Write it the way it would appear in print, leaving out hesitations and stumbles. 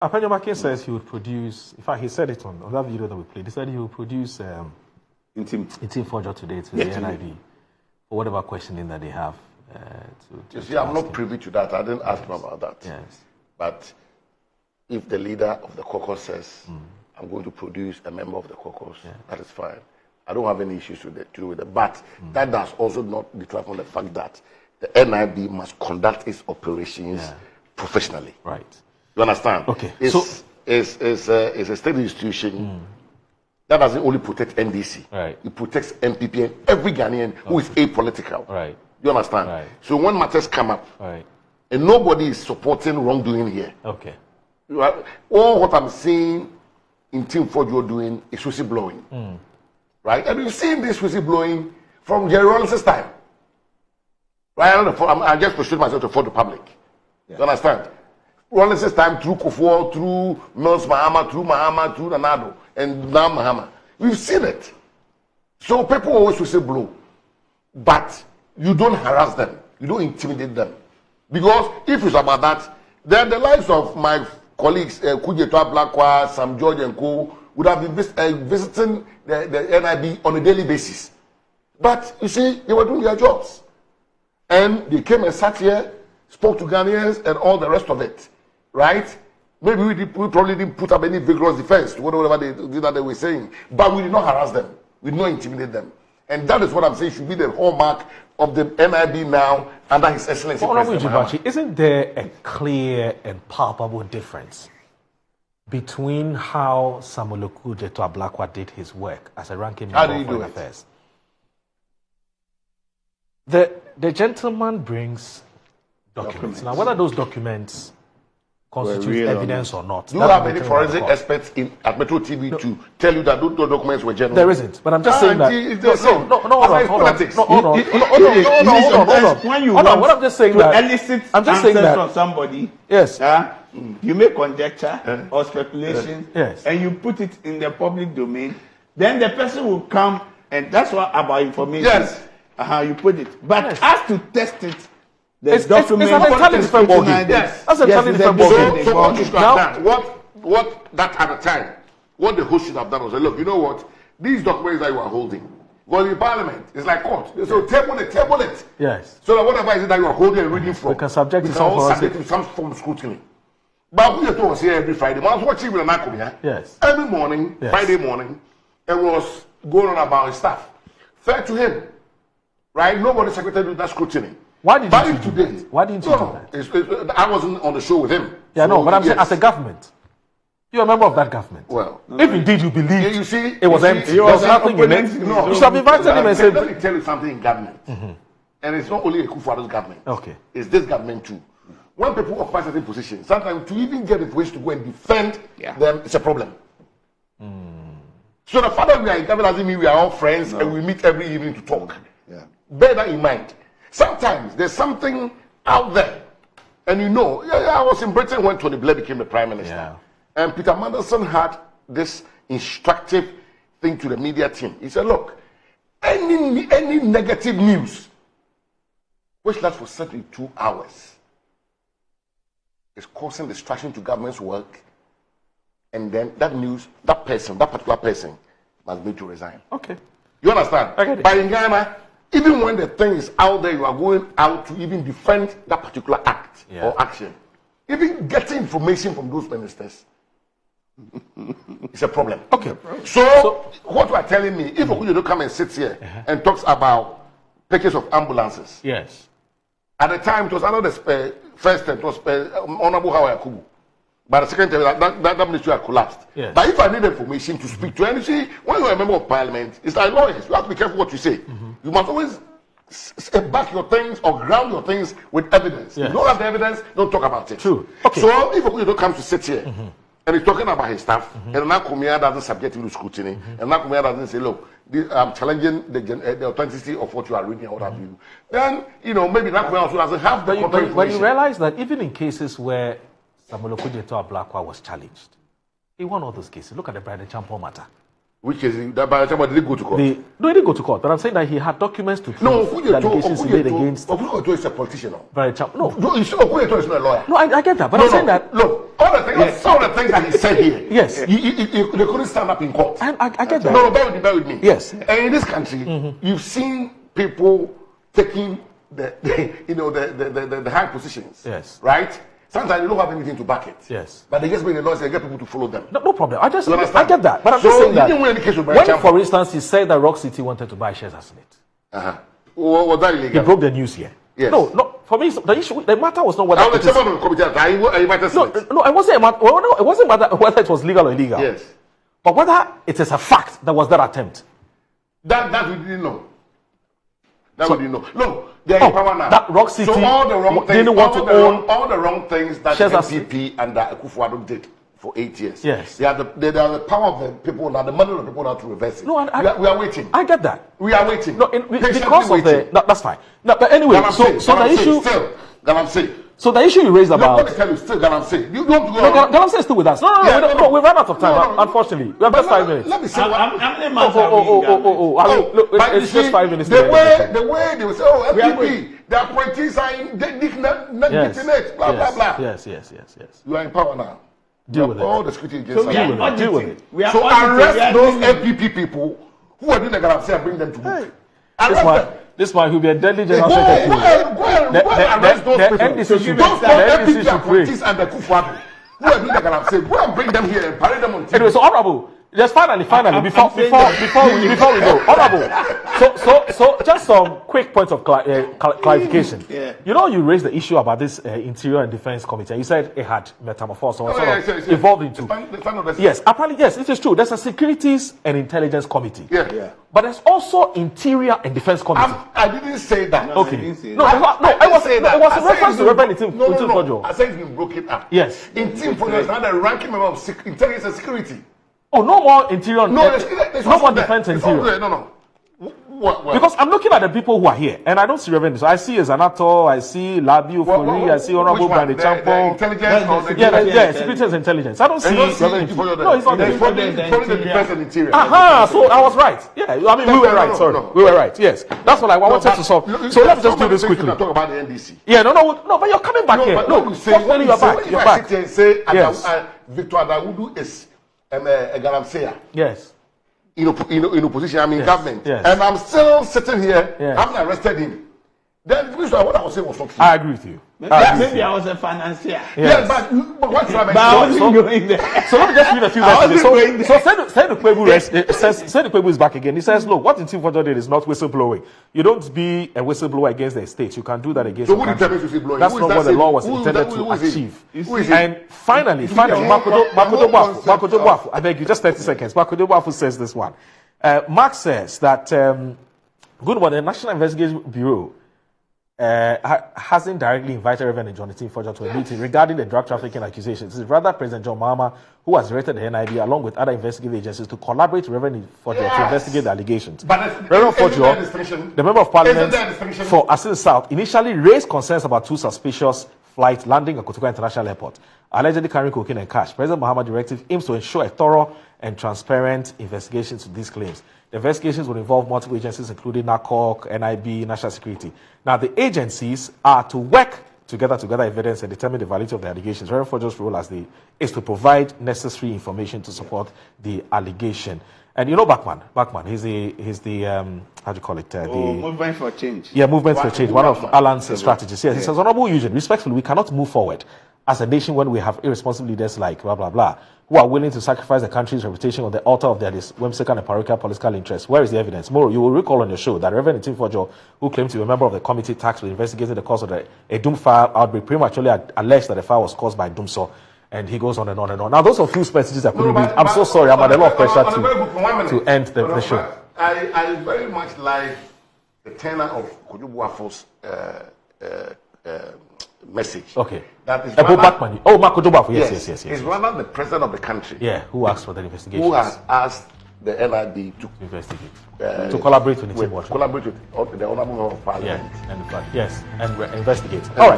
Apenyomakin says he would produce, in fact, he said it on that video that we played, he said he would produce Ntim Fordjour today to the NIB for whatever questioning that they have. You see, I'm not privy to that. I didn't ask him about that. Yes. But if the leader of the caucus says, I'm going to produce a member of the caucus, that is fine. I don't have any issues to do with it. But that does also not detract from the fact that the NIB must conduct its operations professionally. Right. You understand? Okay. It's a state institution that doesn't only protect NDC. Right. It protects MPP and every Ghanaian who is apolitical. Right. You understand? Right. So when matters come up, Right. and nobody is supporting wrongdoing here. Okay. All what I'm seeing in Ntim Fordjour doing is whistleblowing. Right? And we've seen this whistleblowing from Jerry Rawlings's time. Right? I just prostrate myself to for the public. You understand? Rawlings's time through Kufuor, through Mills Mahama, through Nanado, and now Mahama. We've seen it. So people always whistleblow. But you don't harass them. You don't intimidate them. Because if it's about that, then the lives of my colleagues, Kujeto Ablakwa, Sam George and Co, would have been visiting the NIB on a daily basis. But you see, they were doing their jobs. And they came and sat here, spoke to Ghanaians and all the rest of it. Right? Maybe we probably didn't put up any vigorous defense to whatever they were saying. But we did not harass them. We did not intimidate them. And that is what I'm saying should be the hallmark of the NIB now under His Excellency President Mahama. Isn't there a clear and palpable difference between how Samuel Kujeto Ablakwa did his work as a ranking member of Foreign Affairs? The gentleman brings documents. Now, whether those documents constitute evidence or not. Do you have any forensic experts at Metro TV to tell you that those documents were genuine? There isn't, but I'm just saying that. Hold on. What I'm just saying that. Elicit answers from somebody. Yes. You make conjecture or speculation, and you put it in the public domain. Then the person will come, and that's what about information. Yes. You put it, but as to test it. It's an entirely different ballgame. Yes. That's an entirely different ballgame. So what you should have done, what that at the time, what the host should have done was say, look, you know what? These documents that you are holding, well, in Parliament, it's like court. So table it. Yes. So that whatever is it that you are holding and reading from, we can subject to some form of scrutiny. But we was here every Friday. I was watching with an here. Yes. Every morning, Friday morning, it was going on about his stuff. Fair to him. Right? Nobody secretary that scrutiny. Why didn't you do that? Why didn't you do that? I wasn't on the show with him. Yeah, so, no, but I'm saying as a government. You're a member of that government. Well, if indeed you believe you see, it was empty, there was nothing in it. No, you should have invited him and said, let me tell you something in government. And it's not only a Kufuor's government. Okay. It's this government too. When people occupy certain positions, sometimes to even get information to go and defend them, it's a problem. So the fact that we are in government doesn't mean we are all friends and we meet every evening to talk. Bear that in mind. Sometimes there's something out there, and you know, I was in Britain when Tony Blair became the Prime Minister, and Peter Mandelson had this instructive thing to the media team. He said, look, any negative news which lasts for 72 hours is causing distraction to government's work, and then that news, that particular person must be to resign. Okay. You understand? But in Ghana, even when the thing is out there, you are going out to even defend that particular act or action. Even getting information from those ministers is a problem. Okay. So what you are telling me, if Okujeto come and sit here and talks about purchase of ambulances. Yes. At the time, it was another first time, it was Honorable Howard Yakubu. But the second time, that ministry had collapsed. Yes. But if I need information to speak to, and you see, when you're a member of parliament, it's like lawyers. You have to be careful what you say. You must always back your things or ground your things with evidence. If you don't have the evidence, don't talk about it. True. Okay. So if Okujeto comes to sit here and he's talking about his stuff, and Nakumia doesn't subject him to scrutiny, and Nakumia doesn't say, look, I'm challenging the authenticity of what you are reading or what have you, then, you know, maybe Nakumia also doesn't have the information. But you realize that even in cases where Samuel Kujeto Ablakwa was challenged, he won all those cases. Look at the Brian Champo matter. Which is that by the time did he go to court? No, he didn't go to court. But I'm saying that he had documents to prove the allegations made against. Okujeto is a politician. Brian Champo. No, Okujeto is not a lawyer. No, I get that. But I'm saying that. Look, all the things, some of the things that he said here. Yes. They couldn't stand up in court. I get that. No, bear with me. Yes. And in this country, you've seen people taking the high positions. Yes. Right? Sometimes they don't have anything to back it. Yes. But they just make the noise and get people to follow them. No problem. I get that. But I'm just saying that when, for instance, he said that Rock City wanted to buy shares as it. Was that illegal? He broke the news here. Yes. No. For me, the matter was not whether. I was the chairman of the committee. No, it wasn't a matter. Well, it wasn't matter whether it was legal or illegal. Yes. But whether it is a fact that was that attempt. That we didn't know. We didn't know. No, they're in power now. That Rock City so all the wrong things, didn't want to own all the wrong things that the NPP and the Akufo-Addo did for 8 years. Yes. They are the power of the people now, the money of the people now to reverse it. No, we are waiting. I get that. We are waiting. No, because of the. No, that's fine. No, but anyway, so the issue. So the issue you raised about. Let me tell you, still Galamsey. You don't go. No, Galamsey is still with us. No, we've run out of time. Unfortunately, we have just 5 minutes. Let me say It's just 5 minutes. The way they will say, oh, FPP, the appointees are legitimate, blah blah blah. Yes. You are in power now. Deal with it. All the security agents. Deal with it. So arrest those FPP people who are doing the Galamsey and bring them to book. Arrest them. This man will be a deadly general secretary. Go and arrest those people. Those FPP appointees and the Akufo-Addo who are doing the Galamsey. Go and bring them here and parade them on TV. Anyway, so honorable. Just finally, before we go, honorable. So just some quick points of clarification. Yeah. You know, you raised the issue about this Interior and Defense Committee. You said it had metamorphosed or evolved into. Yes, apparently yes, it is true. There's a Securities and Intelligence Committee. Yeah. But there's also Interior and Defense Committee. I didn't say that. Okay. It was a reference to Reverend Ntim Fordjour. I said we broke it up. Yes. Ntim Fordjour is now the ranking member of Intelligence and Security. Oh, no more Interior. No more Defense and Interior. No. Because I'm looking at the people who are here, and I don't see Reverend. So I see Zanato, I see Labiu Furi, I see Honorable Brandy Champo. Security and Intelligence. I don't see Reverend. No, he's not there. The Defense and Interior. So I was right. Yeah, I mean, we were right. Sorry, we were right. Yes, that's what I wanted to solve. So let's just do this quickly. Talk about the NDC. Yeah, no, but you're coming back here. No, fortunately you're back. You're back. If I sit and say Victor Adawudu is a Galamsey. Yes. In opposition, I'm in government. Yes. And I'm still sitting here, I haven't arrested him. Then what I was saying was not true. I agree with you. Maybe I was a financier. Yes, but what's I wasn't going there. So let me just read a few messages. So Sedu Kwebu is back again. He says, look, what Ntim Fordjour did is not whistleblowing. You don't be a whistleblower against the state. You can do that against the country. That's not what the law was intended to achieve. And finally, Makoto Boafu, I beg you, just 30 seconds. Makoto Boafu says this one. Mark says that, the National Investigation Bureau hasn't directly invited Reverend John Ntim Fordjour to a meeting regarding the drug trafficking accusations. It is rather President John Mahama who has directed the NIB along with other investigative agencies to collaborate with Reverend Fordjour to investigate the allegations. Reverend Fordjour, the Member of Parliament for Asin South, initially raised concerns about two suspicious flights landing at Kotoka International Airport, allegedly carrying cocaine and cash. President Mahama's directive aims to ensure a thorough and transparent investigation to these claims. The investigations will involve multiple agencies, including NACOC, NIB, National Security. Now, the agencies are to work together to gather evidence and determine the validity of the allegations. Reverend Fordjour's role is to provide necessary information to support the allegation. And you know Bachman, he's the how do you call it? The Movement for Change. Yeah, Movement for Change, one of Alan's strategies. Yes, he says, Honorable Eugene, respectfully, we cannot move forward as a nation when we have irresponsible leaders like blah, blah, blah, who are willing to sacrifice the country's reputation on the altar of their whimsical and parochial political interests. Where is the evidence? Moro, you will recall on your show that Reverend Ntim Fordjour, who claimed to be a member of the committee tasked with investigating the cause of a Doom fire outbreak, prematurely alleged that the fire was caused by Doomsaw. And he goes on and on and on. Now, those are few messages I couldn't read. I'm so sorry. I'm under a lot of pressure to end the show. I very much like the tenor of Kojo Boafu's message. Okay. That is Makoto Boafu. Yes. He's rather the president of the country. Yeah, who asked for the investigation. Who has asked the NIB to investigate. To collaborate with Ntim Fordjour. Collaborate with the Honorable Member of Parliament. Yeah, and investigate. All right.